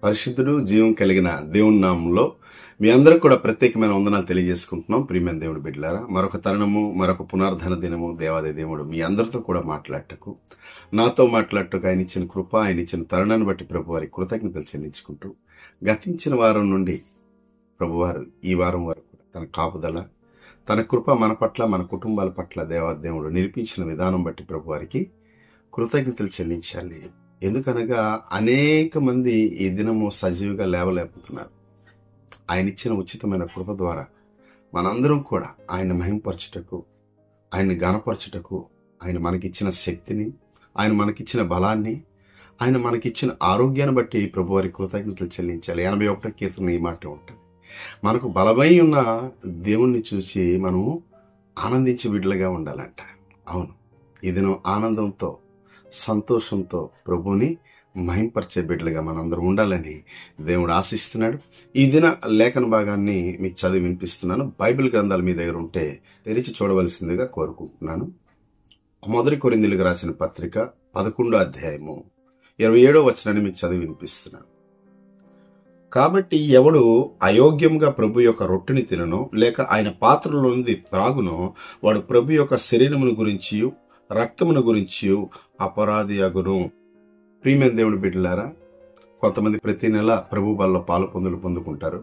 పరిశుద్ధుడు జీవం కలిగిన దేవుని నామంలో మీ అందరూ కూడా ప్రత్యేకమైన వందనాలు తెలియజేసుకుంటున్నాం. ప్రియమైన దేవుడి బిడ్డలారా, మరొక తరుణము, మరొక పునర్ధన దినము దేవాది దేవుడు మీ అందరితో కూడా మాట్లాడటకు, నాతో మాట్లాడటకు ఆయన ఇచ్చిన కృప, ఆయన ఇచ్చిన తరుణాన్ని బట్టి ప్రభు వారి కృతజ్ఞతలు చెల్లించుకుంటూ, గతించిన వారం నుండి ప్రభువారు ఈ వారం వరకు తన కాపుదల, తన కృప మన పట్ల, మన కుటుంబాల పట్ల దేవాది దేవుడు నిలిపించిన విధానం బట్టి ప్రభు వారికి కృతజ్ఞతలు చెల్లించాలి. ఎందుకనగా అనేక మంది ఈ దినము సజీవుగా లేవలేకపోతున్నారు. ఆయన ఇచ్చిన ఉచితమైన కృప ద్వారా మనందరం కూడా ఆయన మహింపరచుటకు, ఆయన్ని గణపరచుటకు, ఆయన మనకిచ్చిన శక్తిని, ఆయన మనకిచ్చిన బలాన్ని, ఆయన మనకిచ్చిన ఆరోగ్యాన్ని బట్టి ప్రభు వారి కృతజ్ఞతలు చెల్లించాలి. 81వ కీర్తన ఈ మాట ఉంటుంది. మనకు బలమై ఉన్న దేవుణ్ణి చూసి మనము ఆనందించే బిడ్డలుగా ఉండాలంట. అవును, ఈ దినం ఆనందంతో, సంతోషంతో ప్రభుని మహింపరిచే బిడ్డలుగా మనందరం ఉండాలని దేవుడు ఆశిస్తున్నాడు. ఈ దిన లేఖన భాగాన్ని మీకు చదివి వినిపిస్తున్నాను. బైబిల్ గ్రంథాలు మీ దగ్గర ఉంటే తెరిచి చూడవలసిందిగా కోరుకుంటున్నాను. 1 కొరింథీయులకు రాసిన పత్రిక 11వ అధ్యాయము 27వ వచనాన్ని మీకు చదివి వినిపిస్తున్నాను. కాబట్టి ఎవడు అయోగ్యంగా ప్రభు యొక్క రొట్టెని తిననో, లేక ఆయన పాత్రలోనిది త్రాగునో, వాడు ప్రభు యొక్క శరీరమును గురించి, రక్తమును గురించి అపరాధి అగును. ప్రియమైన దేవుని బిడ్డలారా, కొంతమంది ప్రతి నెల ప్రభు బల్ల పాలు పొందుకుంటారు.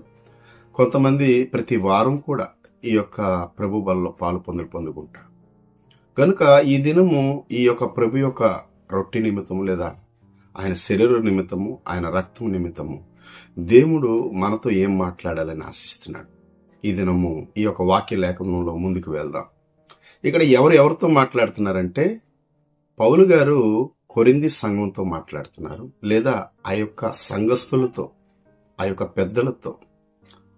కొంతమంది ప్రతి వారం కూడా ఈ యొక్క ప్రభు బల్లో పాలు పొందుకుంటారు. కనుక ఈ దినము ఈ యొక్క ప్రభు యొక్క రొట్టె నిమిత్తము, లేదా ఆయన శరీర నిమిత్తము, ఆయన రక్తం నిమిత్తము దేవుడు మనతో ఏం మాట్లాడాలని ఆశిస్తున్నాడు. ఈ దినము ఈ యొక్క వాక్య లేఖనంలో ముందుకు వెళ్దాం. ఇక్కడ ఎవరితో మాట్లాడుతున్నారంటే, పౌలు గారు కొరింథీ సంఘంతో మాట్లాడుతున్నారు, లేదా ఆ యొక్క సంఘస్థులతో, ఆ యొక్క పెద్దలతో,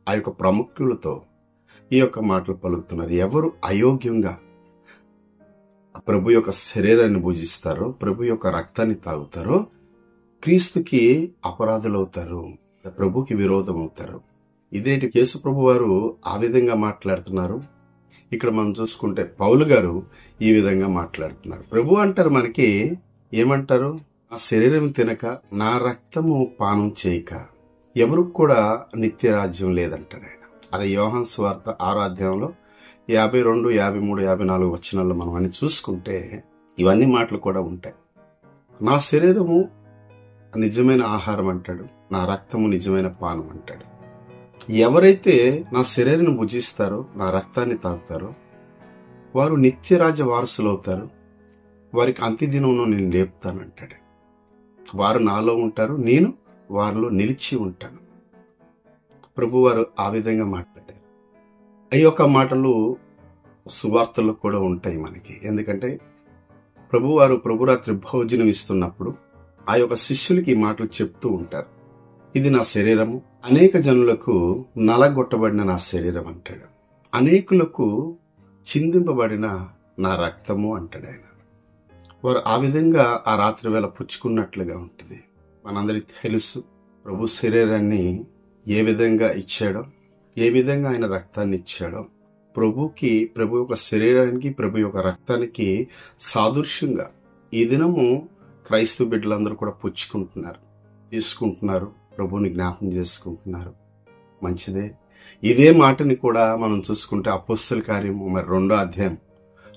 ఆ యొక్క ప్రముఖులతో ఈ యొక్క మాటలు పలుకుతున్నారు. ఎవరు అయోగ్యంగా ప్రభు యొక్క శరీరాన్ని భుజిస్తారో, ప్రభు యొక్క రక్తాన్ని తాగుతారో, క్రీస్తుకి అపరాధులు అవుతారు, ప్రభుకి విరోధం అవుతారు. ఇదేంటి, యేసు ప్రభు వారు ఆ విధంగా మాట్లాడుతున్నారు. ఇక్కడ మనం చూసుకుంటే పౌలు గారు ఈ విధంగా మాట్లాడుతున్నారు. ప్రభు అంటారు, మనకి ఏమంటారు, ఆ శరీరం తినక, నా రక్తము పానం చేయక ఎవరు కూడా నిత్య రాజ్యం లేదంటాడు ఆయన. అదే యోహాను సువార్త 6వ అధ్యాయంలో 52, 53, 54 వచనాల్లో మనం అన్ని చూసుకుంటే ఇవన్నీ మాటలు కూడా ఉంటాయి. నా శరీరము నిజమైన ఆహారం అంటాడు, నా రక్తము నిజమైన పానం అంటాడు. ఎవరైతే నా శరీరాన్ని భుజిస్తారో, నా రక్తాన్ని తాగుతారో, వారు నిత్యరాజ్య వారసులు అవుతారు. వారికి అంత్యదినంలో నేను లేపుతానంటాడు. వారు నాలో ఉంటారు, నేను వారిలో నిలిచి ఉంటాను. ప్రభు వారు ఆ విధంగా మాట్లాడారు. ఈ యొక్క మాటలు సువార్తల్లో కూడా ఉంటాయి మనకి. ఎందుకంటే ప్రభువారు ప్రభురాత్రి భోజనం ఇస్తున్నప్పుడు ఆ యొక్క శిష్యులకి ఈ మాటలు చెప్తూ ఉంటారు. ఇది నా శరీరము, అనేక జనులకు నలగొట్టబడిన నా శరీరం అంటాడు, అనేకులకు చిందింపబడిన నా రక్తము అంటాడు ఆయన. వారు ఆ విధంగా ఆ రాత్రి వేళ పుచ్చుకున్నట్లుగా ఉంటుంది. మనందరికి తెలుసు ప్రభు శరీరాన్ని ఏ విధంగా ఇచ్చాడో, ఏ విధంగా ఆయన రక్తాన్ని ఇచ్చాడో. ప్రభు యొక్క శరీరానికి, ప్రభు యొక్క రక్తానికి సాదృశ్యంగా ఈ దినము క్రైస్తవ బిడ్డలందరూ కూడా పుచ్చుకుంటున్నారు, తీసుకుంటున్నారు, ప్రభుని జ్ఞాపకం చేసుకుంటున్నారు. మంచిదే. ఇదే మాటని కూడా మనం చూసుకుంటే అపోస్తల కార్యము 2వ అధ్యాయం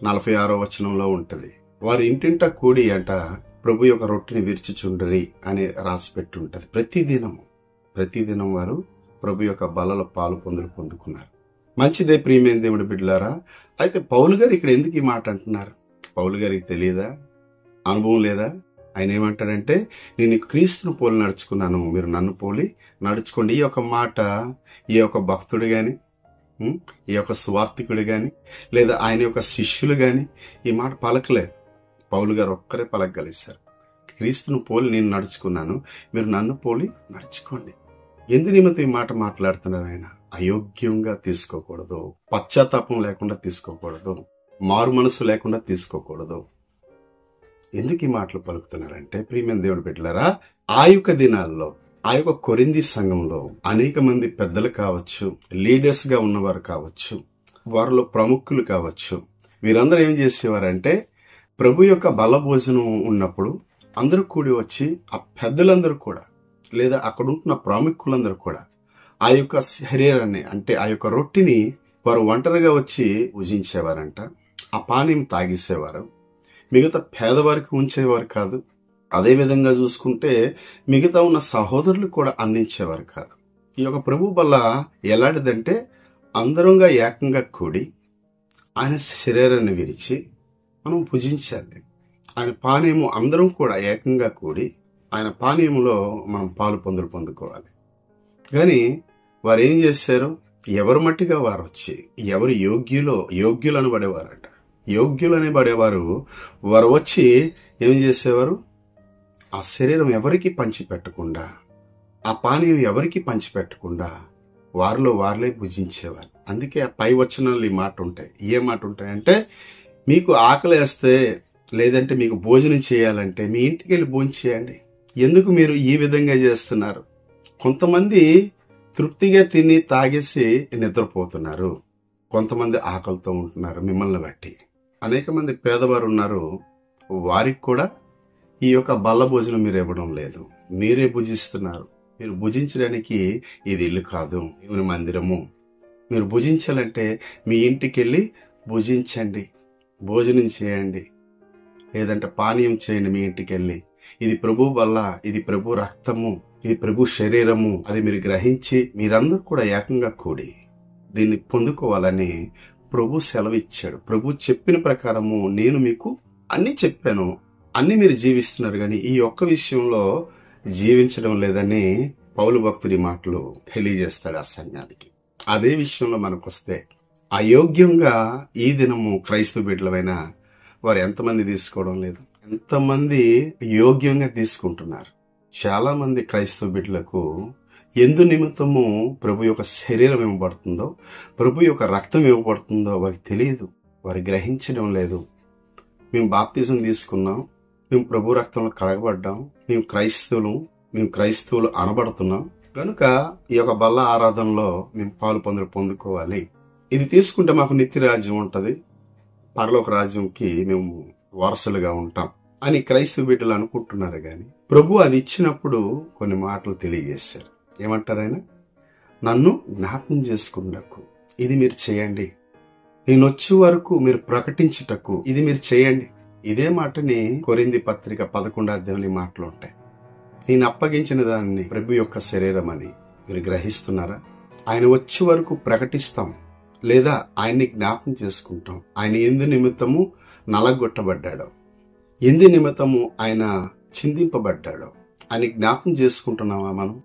46వ వచనంలో ఉంటుంది. వారి ఇంటింటా కూడి అంట ప్రభు యొక్క రొట్టెని విరుచుచుండరి అని రాసి పెట్టి ఉంటుంది. ప్రతిదినం వారు ప్రభు యొక్క బలలో పాలు పొందుకున్నారు. మంచిదే ప్రియమైన దేవుడి బిడ్డలారా. అయితే పౌలు గారు ఇక్కడ ఎందుకు ఈ మాట అంటున్నారు? పౌలు గారికి తెలియదా? అనుభవం లేదా? ఆయన ఏమంటాడంటే, నేను క్రీస్తును పోలి నడుచుకున్నాను, మీరు నన్ను పోలి నడుచుకోండి. ఈ యొక్క మాట ఈ యొక్క భక్తుడు గాని, ఈ యొక్క స్వార్థికుడు గాని, లేదా ఆయన యొక్క శిష్యులు గాని ఈ మాట పలకలేదు. పౌలు గారు ఒక్కరే పలకగలిగారు. క్రీస్తును పోలి నేను నడుచుకున్నాను, మీరు నన్ను పోలి నడుచుకోండి. ఎందు నిమిత్తం ఈ మాట మాట్లాడుతున్నారు ఆయన? అయోగ్యంగా తీసుకోకూడదు, పశ్చాత్తాపం లేకుండా తీసుకోకూడదు, మారు మనసు లేకుండా తీసుకోకూడదు. ఎందుకు ఈ మాటలు పలుకుతున్నారంటే, ప్రియమైన దేవుని బిడ్డలారా, ఆ యొక్క దినాల్లో ఆ యొక్క కొరింథీ సంఘంలో అనేక మంది పెద్దలు కావచ్చు, లీడర్స్ గా ఉన్నవారు కావచ్చు, వారిలో ప్రముఖులు కావచ్చు, వీరందరూ ఏం చేసేవారంటే, ప్రభు యొక్క బల భోజనం ఉన్నప్పుడు అందరూ కూడి వచ్చి ఆ పెద్దలందరూ కూడా లేదా అక్కడ ఉంటున్న ప్రాముఖ్యులందరూ కూడా ఆ యొక్క శరీరాన్ని అంటే ఆ యొక్క రొట్టిని వారు ఒంటరిగా వచ్చి భుజించేవారంట. ఆ పానీయం తాగేసేవారు. మిగతా పేదవారికి ఉంచేవారు కాదు. అదే విధంగా చూసుకుంటే మిగతా ఉన్న సహోదరులు కూడా అందించేవారు కాదు. ఈ యొక్క ప్రభు బల్ల ఎలాంటిదంటే అందరంగా ఏకంగా కూడి ఆయన శరీరాన్ని విరిచి మనం భుజించాలి. ఆయన పానీయము అందరం కూడా ఏకంగా కూడి ఆయన పానీయంలో మనం పాలు పొందుకోవాలి. కానీ వారు ఏం చేశారు? ఎవరు మట్టిగా వారు వచ్చి ఎవరు యోగ్యులు అనబడేవారట. యోగ్యులు అనబడేవారు వారు వచ్చి ఏం చేసేవారు? ఆ శరీరం ఎవరికి పంచిపెట్టకుండా, ఆ పానీయం ఎవరికి పంచిపెట్టకుండా వారిలో వారిలే భుజించేవారు. అందుకే ఆ పై వచనాలు ఈ మాట ఉంటాయి. ఏ మాట ఉంటాయంటే, మీకు ఆకలి వేస్తే లేదంటే మీకు భోజనం చేయాలంటే మీ ఇంటికి వెళ్ళి భోజనం చేయండి. ఎందుకు మీరు ఈ విధంగా చేస్తున్నారు? కొంతమంది తృప్తిగా తిని తాగేసి నిద్రపోతున్నారు. కొంతమంది ఆకలితో ఉంటున్నారు. మిమ్మల్ని బట్టి అనేక మంది పేదవారు ఉన్నారు. వారికి కూడా ఈ యొక్క బల్ల భోజనం మీరు ఇవ్వడం లేదు. మీరే భుజిస్తున్నారు. మీరు భుజించడానికి ఇది ఇల్లు కాదు, దేవుని మందిరము. మీరు భుజించాలంటే మీ ఇంటికి వెళ్ళి భుజించండి, భోజనం చేయండి, లేదంటే పానీయం చేయండి మీ ఇంటికి వెళ్ళి. ఇది ప్రభు వల్ల, ఇది ప్రభు రక్తము, ఇది ప్రభు శరీరము. అది మీరు గ్రహించి మీరందరూ కూడా ఏకంగా కూడి దీన్ని పొందుకోవాలని ప్రభు సెలవు ఇచ్చాడు. ప్రభు చెప్పిన ప్రకారము నేను మీకు అన్ని చెప్పాను, అన్ని మీరు జీవిస్తున్నారు, కానీ ఈ ఒక్క విషయంలో జీవించడం లేదని పౌలు భక్తుడి మాటలు తెలియజేస్తాడు ఆ సంఘానికి. అదే విషయంలో మనకు వస్తే అయోగ్యంగా ఈ దినము క్రైస్తవ బిడ్డలమైన వారు ఎంతమంది తీసుకోవడం లేదు, ఎంతమంది యోగ్యంగా తీసుకుంటున్నారు. చాలా మంది క్రైస్తవ బిడ్డలకు ఎందు నిమిత్తము ప్రభు యొక్క శరీరం ఇవ్వబడుతుందో, ప్రభు యొక్క రక్తం ఇవ్వబడుతుందో వారికి తెలియదు, వారు గ్రహించడం లేదు. మేము బాప్తిజం తీసుకున్నాం, మేము ప్రభు రక్తంలో కడగబడ్డాం, మేము క్రైస్తవులు అనబడుతున్నాం కనుక ఈ యొక్క బల్ల ఆరాధనలో మేము పాలు పొందుకోవాలి. ఇది తీసుకుంటే మాకు నిత్య రాజ్యం ఉంటది, పరలోక రాజ్యంకి మేము వారసులుగా ఉంటాం అని క్రైస్తవ బిడ్డలు అనుకుంటున్నారు. కానీ ప్రభు అది ఇచ్చినప్పుడు కొన్ని మాటలు తెలియజేశారు. ఏమంటారు ఆయన? నన్ను జ్ఞాపకం చేసుకున్నకు ఇది మీరు చేయండి, నేను వచ్చే వరకు మీరు ప్రకటించుటకు ఇది మీరు చేయండి. ఇదే మాటని కొరింథీ పత్రిక 11వ అధ్యాయంలో మాటలు ఉంటాయి. నేను అప్పగించిన దాన్ని ప్రభు యొక్క శరీరం అని మీరు గ్రహిస్తున్నారా? ఆయన వచ్చే వరకు ప్రకటిస్తాం, లేదా ఆయన్ని జ్ఞాపకం చేసుకుంటాం. ఆయన ఎందు నిమిత్తము నలగొట్టబడ్డాడో, ఎందు నిమిత్తము ఆయన చిందింపబడ్డాడో ఆయన జ్ఞాపకం చేసుకుంటున్నామా మనం?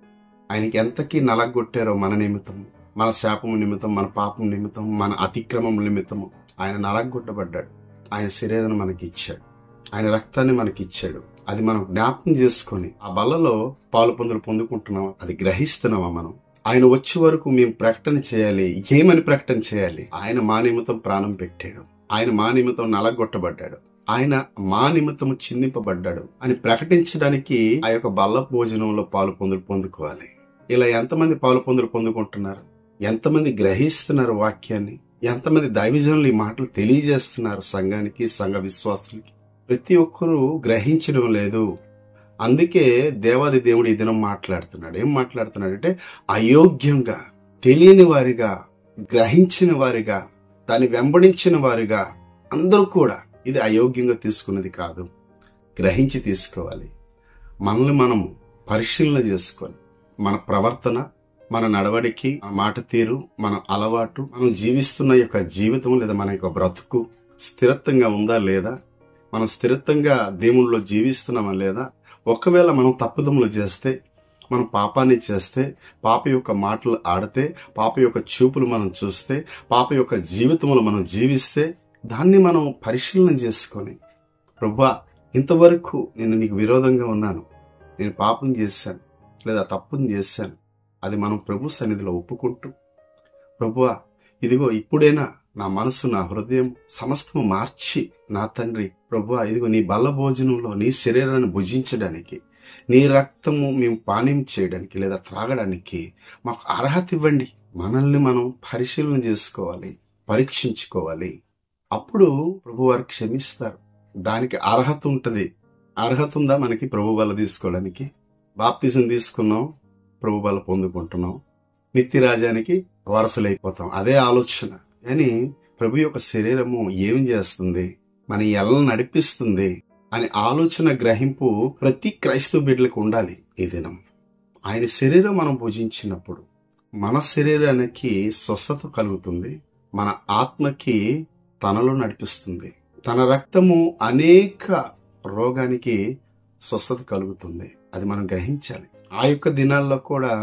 ఆయనకి ఎంతకీ నలగొట్టారో మన నిమిత్తము, మన శాపము నిమిత్తం, మన పాపం నిమిత్తం, మన అతిక్రమం నిమిత్తము ఆయన నలగొట్టబడ్డాడు. ఆయన శరీరాన్ని మనకి ఇచ్చాడు, ఆయన రక్తాన్ని మనకి ఇచ్చాడు. అది మనం జ్ఞాపకం చేసుకొని ఆ బల్లలో పాలు పొందుకుంటున్నామా? అది గ్రహిస్తున్నామా మనం? ఆయన వచ్చే వరకు మేము ప్రకటన చేయాలి. ఏమని ప్రకటన చేయాలి? ఆయన మా నిమిత్తం ప్రాణం పెట్టాడు, ఆయన మా నిమిత్తం నలగొట్టబడ్డాడు, ఆయన మా నిమిత్తము చిందింపబడ్డాడు అని ప్రకటించడానికి ఆ యొక్క బల్ల భోజనంలో పాలు పొందుకోవాలి. ఇలా ఎంతమంది పాలు పొందుకుంటున్నారు? ఎంతమంది గ్రహిస్తున్నారు వాక్యాన్ని? ఎంతమంది దైవజనులు ఈ మాటలు తెలియజేస్తున్నారు సంఘానికి, సంఘ విశ్వాసులకి? ప్రతి ఒక్కరూ గ్రహించడం లేదు. అందుకే దేవాది దేవుడు ఈ దినం మాట్లాడుతున్నాడు. ఏం మాట్లాడుతున్నాడంటే, అయోగ్యంగా, తెలియని వారిగా, గ్రహించిన వారిగా, దాన్ని వెంబడించిన వారిగా అందరూ కూడా ఇది అయోగ్యంగా తీసుకున్నది కాదు, గ్రహించి తీసుకోవాలి. మనల్ని మనము పరిశీలన చేసుకొని మన ప్రవర్తన, మన నడవడికి, మాట తీరు, మన అలవాటు, మనం జీవిస్తున్న యొక్క జీవితం లేదా మన యొక్క బ్రతుకు స్థిరత్వంగా ఉందా లేదా, మనం స్థిరత్వంగా దేవునిలో జీవిస్తున్నామా లేదా? ఒకవేళ మనం తప్పుదములు చేస్తే, మనం పాపాన్ని చేస్తే, పాప యొక్క మాటలు ఆడితే, పాప యొక్క చూపులు మనం చూస్తే, పాప యొక్క జీవితంలో మనం జీవిస్తే, దాన్ని మనం పరిశీలన చేసుకొని, ప్రభువా ఇంతవరకు నేను నీకు విరోధంగా ఉన్నాను, నేను పాపం చేశాను లేదా తప్పుని చేశాను, అది మనం ప్రభు సన్నిధిలో ఒప్పుకుంటూ, ప్రభువా ఇదిగో ఇప్పుడైనా నా మనసు, నా హృదయం సమస్తము మార్చి, నా తండ్రి ప్రభువా ఇదిగో నీ బల్ల భోజనంలో నీ శరీరాన్ని భుజించడానికి, నీ రక్తము మేము పానీయం చేయడానికి లేదా త్రాగడానికి మాకు అర్హత ఇవ్వండి. మనల్ని మనం పరిశీలన చేసుకోవాలి, పరీక్షించుకోవాలి. అప్పుడు ప్రభు వారు క్షమిస్తారు. దానికి అర్హత ఉంటది. అర్హత ఉందా మనకి ప్రభు బల్ల తీసుకోవడానికి? బాప్తిజం తీసుకున్నాం, ప్రభు బల పొందుకుంటున్నాం, నిత్య రాజ్యానికి వారసులైపోతాం. అదే ఆలోచన. కానీ ప్రభు యొక్క శరీరము ఏం చేస్తుంది, మన ఎలా నడిపిస్తుంది అనే ఆలోచన గ్రహింపు ప్రతి క్రైస్తవ బిడ్డలకు ఉండాలి. ఈ దినం ఆయన శరీరం మనం భుజించినప్పుడు మన శరీరానికి స్వస్థత కలుగుతుంది, మన ఆత్మకి తనలో నడిపిస్తుంది. తన రక్తము అనేక రోగానికి స్వస్థత కలుగుతుంది. అది మనం గ్రహించాలి. ఆ యొక్క దినాల్లో కూడా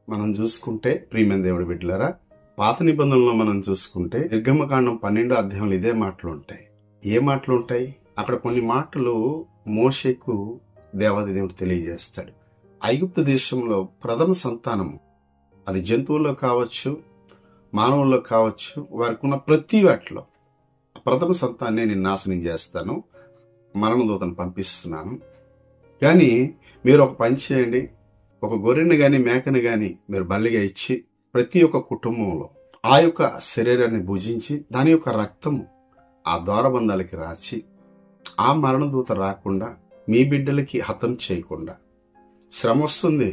మనం చూసుకుంటే ప్రియమైన దేవుడి బిడ్డలారా, పాత నిబంధనలో మనం చూసుకుంటే నిర్గమకాండం 12వ అధ్యాయంలో ఇదే మాటలు ఉంటాయి. ఏ మాటలు ఉంటాయి? అక్కడ కొన్ని మాటలు మోషేకు దేవాది దేవుడు తెలియజేస్తాడు. ఐగుప్తు దేశంలో ప్రథమ సంతానము, అది జంతువుల్లో కావచ్చు, మానవుల్లో కావచ్చు, వారికి ఉన్న ప్రతి వాటిలో ప్రథమ సంతాన్ని నేను నాశనం చేస్తాను, మరణదూతను పంపిస్తున్నాను. కానీ మీరు ఒక పని చేయండి, ఒక గొర్రెని గాని మేకని గాని మీరు బలిగా ఇచ్చి ప్రతి ఒక్క కుటుంబంలో ఆ యొక్క శరీరాన్ని భుజించి దాని యొక్క రక్తము ఆ ద్వారబంధాలకి రాచి ఆ మరణదూత రాకుండా మీ బిడ్డలకి హతం చేయకుండా, శ్రమ వస్తుంది,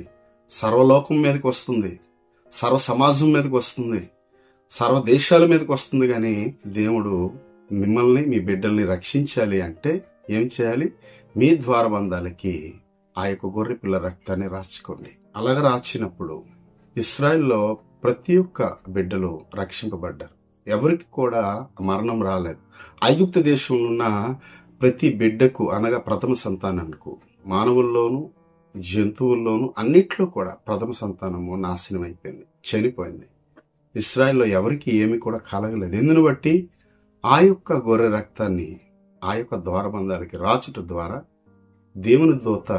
సర్వలోకం మీదకి వస్తుంది, సర్వ సమాజం మీదకి వస్తుంది, సర్వ దేశాల మీదకి వస్తుంది. కానీ దేవుడు మిమ్మల్ని మీ బిడ్డల్ని రక్షించాలి అంటే ఏం చేయాలి? మీ ద్వారబంధాలకి ఆ యొక్క గొర్రె పిల్ల రక్తాన్ని రాచుకోండి. అలాగ రాచినప్పుడు ఇశ్రాయేల్లో ప్రతి ఒక్క బిడ్డలు రక్షింపబడ్డారు. ఎవరికి కూడా మరణం రాలేదు. ఐగుప్తు దేశంలో ఉన్న ప్రతి బిడ్డకు, అనగా ప్రథమ సంతానానికి, మానవుల్లోనూ జంతువుల్లోనూ అన్నిట్లో కూడా ప్రథమ సంతానము నాశనం అయిపోయింది, చనిపోయింది. ఇశ్రాయేల్లో ఎవరికి ఏమి కూడా కలగలేదు. ఎందును బట్టి ఆ యొక్క గొర్రె రక్తాన్ని ఆ యొక్క ద్వారబంధాలకి రాచుట ద్వారా దేవుని దూత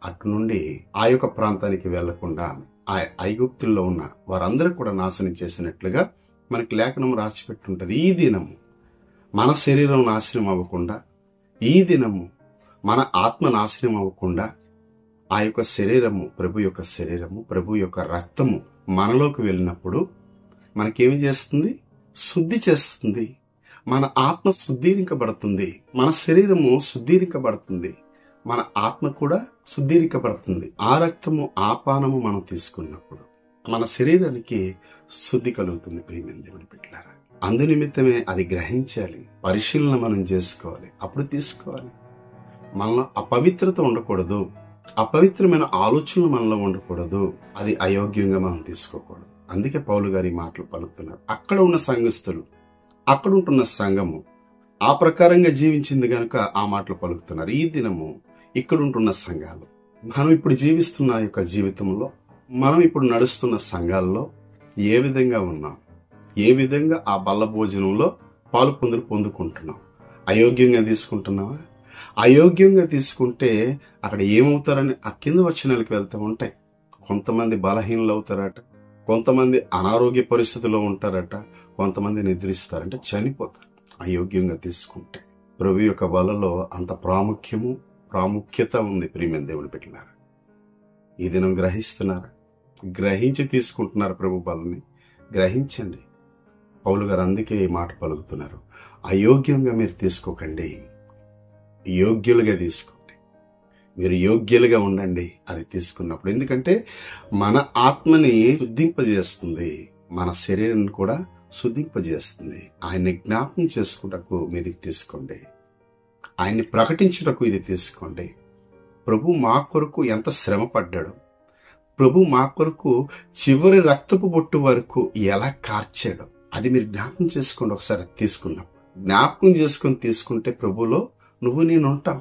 అటు నుండి ఆ యొక్క ప్రాంతానికి వెళ్లకుండా ఆ ఐగుప్తుల్లో ఉన్న వారందరూ కూడా నాశనం చేసినట్లుగా మనకి లేఖనం రాసిపెట్టుంటది. ఈ దినము మన శరీరం నాశనం అవ్వకుండా, ఈ దినము మన ఆత్మ నాశనం అవ్వకుండా ఆ యొక్క శరీరము, ప్రభు యొక్క శరీరము, ప్రభు యొక్క రక్తము మనలోకి వెళ్ళినప్పుడు మనకేమి చేస్తుంది? శుద్ధి చేస్తుంది. మన ఆత్మ శుద్ధీకరించబడుతుంది, మన శరీరము శుద్ధీకరించబడుతుంది, మన ఆత్మ కూడా శుద్ధీకరించబడుతుంది. ఆ రక్తము, ఆ పానము మనం తీసుకున్నప్పుడు మన శరీరానికి శుద్ధి కలుగుతుంది. ప్రియమైన దేవుని బిడ్డలారా, అందు నిమిత్తమే అది గ్రహించాలి, పరిశీలన మనం చేసుకోవాలి, అప్పుడు తీసుకోవాలి. మనలో అపవిత్రత ఉండకూడదు, అపవిత్రమైన ఆలోచనలు మనలో ఉండకూడదు, అది అయోగ్యంగా మనం తీసుకోకూడదు. అందుకే పౌలు గారి మాటలు పలుకుతున్నారు. అక్కడ ఉన్న సంఘస్థులు, అక్కడ ఉంటున్న సంఘము ఆ ప్రకారంగా జీవించింది గనుక ఆ మాటలు పలుకుతున్నారు. ఈ దినము ఇక్కడ ఉంటున్న సంఘాలు, మనం ఇప్పుడు జీవిస్తున్న యొక్క జీవితంలో, మనం ఇప్పుడు నడుస్తున్న సంఘాల్లో ఏ విధంగా ఉన్నాం, ఏ విధంగా ఆ బల్ల భోజనంలో పాలు పొందుకుంటున్నాం? అయోగ్యంగా తీసుకుంటున్నావా? అయోగ్యంగా తీసుకుంటే అక్కడ ఏమవుతారని ఆ కింద వచనాలకు వెళ్తూ ఉంటాయి. కొంతమంది బలహీనలు అవుతారట, కొంతమంది అనారోగ్య పరిస్థితుల్లో ఉంటారట, కొంతమంది నిద్రిస్తారంటే చనిపోతారు అయోగ్యంగా తీసుకుంటే. ప్రభు యొక్క బలలో అంత ప్రాముఖ్యత ఉంది. ప్రియమైన దేవుని బిడ్డలారా, ఈ దినం గ్రహిస్తున్నారా? గ్రహించి తీసుకుంటున్నారు ప్రభు బలని? గ్రహించండి. పౌలు గారు అందుకే ఈ మాట పలుకుతున్నారు. అయోగ్యంగా మీరు తీసుకోకండి, యోగ్యులుగా తీసుకోండి. మీరు యోగ్యులుగా ఉండండి అది తీసుకున్నప్పుడు. ఎందుకంటే మన ఆత్మని శుద్ధింపజేస్తుంది, మన శరీరాన్ని కూడా శుద్ధింపజేస్తుంది. ఆయన్ని జ్ఞాపకం చేసుకుటకు మీరు ఇది తీసుకోండి, ఆయన్ని ప్రకటించుటకు ఇది తీసుకోండి. ప్రభు మా కొరకు ఎంత శ్రమ పడ్డాడు, ప్రభు మా కొరకు చివరి రక్తపు బొట్టు వరకు ఎలా కార్చాడో అది మీరు జ్ఞాపకం చేసుకోండి. ఒకసారి తీసుకున్నప్పుడు జ్ఞాపకం చేసుకుని తీసుకుంటే ప్రభులో నువ్వు నేను ఉంటాం.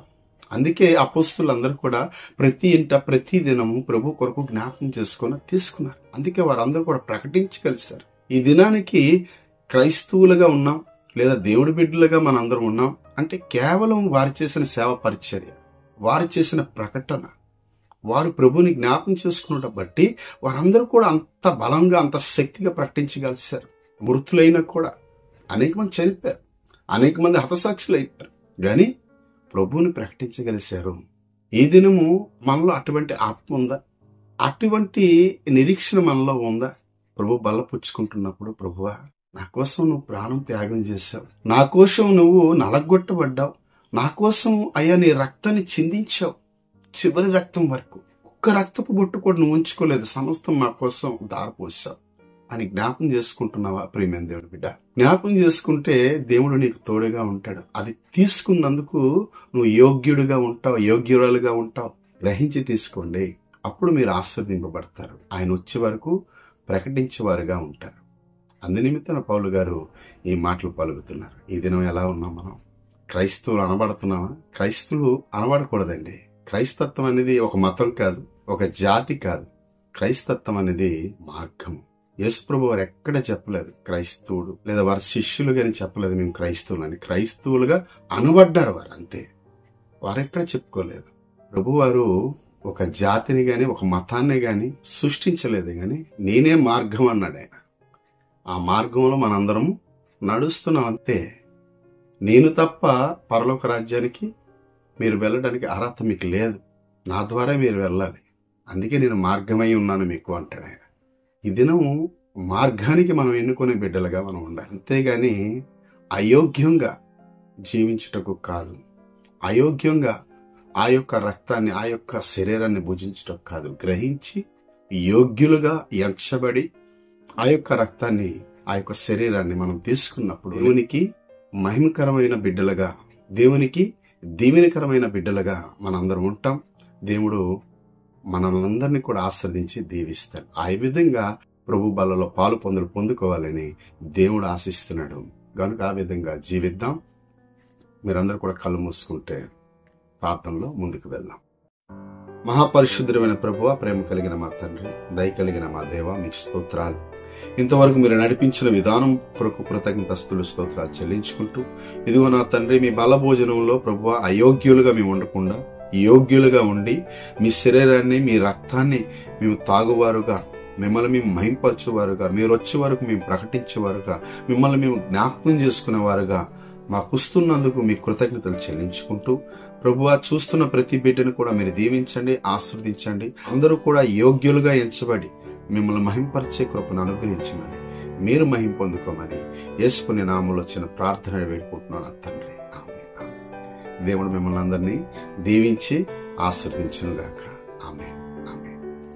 అందుకే అపోస్తులందరూ కూడా ప్రతి ఇంట ప్రతి దినము ప్రభు కొరకు జ్ఞాపకం చేసుకుని తీసుకున్నారు. అందుకే వారందరూ కూడా ప్రకటించగలిశారు. ఈ దినానికి క్రైస్తవులుగా ఉన్నాం లేదా దేవుడి బిడ్డలుగా మనందరం ఉన్నాం అంటే కేవలం వారు చేసిన సేవ పరిచర్య, వారు చేసిన ప్రకటన, వారు ప్రభుని జ్ఞాపకం చేసుకున్నట బట్టి వారందరూ కూడా అంత బలంగా అంత శక్తిగా ప్రకటించగలిశారు. మృతులైనా కూడా అనేక మంది చనిపోయారు, అనేక మంది హతసాక్షులు అయిపోయారు, కానీ ప్రభువుని ప్రకటించగలిశారు. ఈ దినము మనలో అటువంటి ఆత్మ ఉందా? అటువంటి నిరీక్షణ మనలో ఉందా? ప్రభు బల్ల పుచ్చుకుంటున్నప్పుడు, ప్రభువా నా కోసం నువ్వు ప్రాణం త్యాగం చేశావు, నా కోసం నువ్వు నలగొట్టబడ్డావు, నా కోసం అయ్యా నీ రక్తాన్ని చిందించావు, చివరి రక్తం వరకు, ఒక్క రక్తపు బొట్టు కూడా నువ్వు ఉంచుకోలేదు, సమస్తం మా కోసం దారపోసావు అని జ్ఞాపం చేసుకుంటున్నావా ప్రియమైన దేవుడి బిడ్డ? జ్ఞాపం చేసుకుంటే దేవుడు నీకు తోడుగా ఉంటాడు. అది తీసుకున్నందుకు నువ్వు యోగ్యుడిగా ఉంటావు, యోగ్యురాలుగా ఉంటావు. గ్రహించి తీసుకోండి, అప్పుడు మీరు ఆశీర్వదింపబడతారు. ఆయన వచ్చే వరకు ప్రకటించేవారుగా ఉంటారు. అందునిమిత్తన పౌలు గారు ఈ మాటలు పలుకుతున్నారు. ఈ దినం ఎలా ఉన్నాం మనం? క్రైస్తవులు అనబడుతున్నామా? క్రైస్తవులు అనబడకూడదండి. క్రైస్తత్వం అనేది ఒక మతం కాదు, ఒక జాతి కాదు. క్రైస్తత్వం అనేది మార్గం. యేసుప్రభు వారు ఎక్కడ చెప్పలేదు క్రైస్తవుడు, లేదా వారి శిష్యులు గాని చెప్పలేదు మేము క్రైస్తవులని. క్రైస్తవులుగా అనబడ్డారు వారు, అంతే. వారెక్కడ చెప్పుకోలేదు. ప్రభువారు ఒక జాతిని గాని ఒక మతాన్ని గాని సృష్టించలేదు, గాని నేనే మార్గం అన్నాడు ఆయన. ఆ మార్గంలో మనందరం నడుస్తున్నాం, అంతే. నేను తప్ప పరలోక రాజ్యానికి మీరు వెళ్ళడానికి అర్హత మీకు లేదు, నా ద్వారా మీరు వెళ్ళాలి, అందుకే నేను మార్గమై ఉన్నాను మీకు అంటాడు ఆయన. ఈ దినం మార్గానికి మనం ఎన్నుకునే బిడ్డలుగా మనం ఉండాలి, అంతేగాని అయోగ్యంగా జీవించుటకు కాదు, అయోగ్యంగా ఆ యొక్క రక్తాన్ని ఆ యొక్క శరీరాన్ని భుజించటం కాదు. గ్రహించి యోగ్యులుగా ఎంచబడి ఆ యొక్క రక్తాన్ని ఆ యొక్క శరీరాన్ని మనం తీసుకున్నప్పుడు దేవునికి మహిమకరమైన బిడ్డలుగా, దేవునికి దీవెనకరమైన బిడ్డలుగా మనందరం ఉంటాం. దేవుడు మనందరినీ కూడా ఆశీర్వదించి దీవిస్తాడు. ఆ విధంగా ప్రభు బలలో పాలు పొందుకోవాలని దేవుడు ఆశిస్తున్నాడు. కనుక ఆ విధంగా జీవిద్దాం. మీరందరూ కూడా కళ్ళు మూసుకుంటే ప్రార్థనలో ముందుకు వెళ్దాం. మహాపరిశుద్ధమైన ప్రభువా, ప్రేమ కలిగిన మా తండ్రి, దయ కలిగిన మా దేవ, మీకు స్తోత్రాలు. ఇంతవరకు మీరు నడిపించిన విధానం కొరకు కృతజ్ఞతస్తులు స్తోత్రాలు చెల్లించుకుంటూ, ఇదిగో నా తండ్రి, మీ బల భోజనంలో ప్రభువా అయోగ్యులుగా మేము ఉండకుండా యోగ్యులుగా ఉండి మీ శరీరాన్ని మీ రక్తాన్ని మేము తాగువారుగా, మిమ్మల్ని మేము మహింపరచువారుగా, మీరు వచ్చే వరకు మేము ప్రకటించేవారుగా, మిమ్మల్ని మేము జ్ఞాపకం చేసుకునేవారుగా మాకు వస్తున్నందుకు మీ కృతజ్ఞతలు చెల్లించుకుంటూ, ప్రభువా చూస్తున్న ప్రతి బిడ్డను కూడా మీరు దీవించండి, ఆశీర్వదించండి. అందరూ కూడా యోగ్యులుగా ఎంచబడి మిమ్మల్ని మహింపరిచే కృపను అనుగ్రహించమని, మీరు మహిం పొందుకోమని యేసుని నామములో వచ్చిన ప్రార్థన వేడుకుంటున్నాను తండ్రి. ఆమేన్. దేవుడు మిమ్మల్ని అందరినీ దీవించి ఆశీర్వదించునుగాక. ఆమేన్.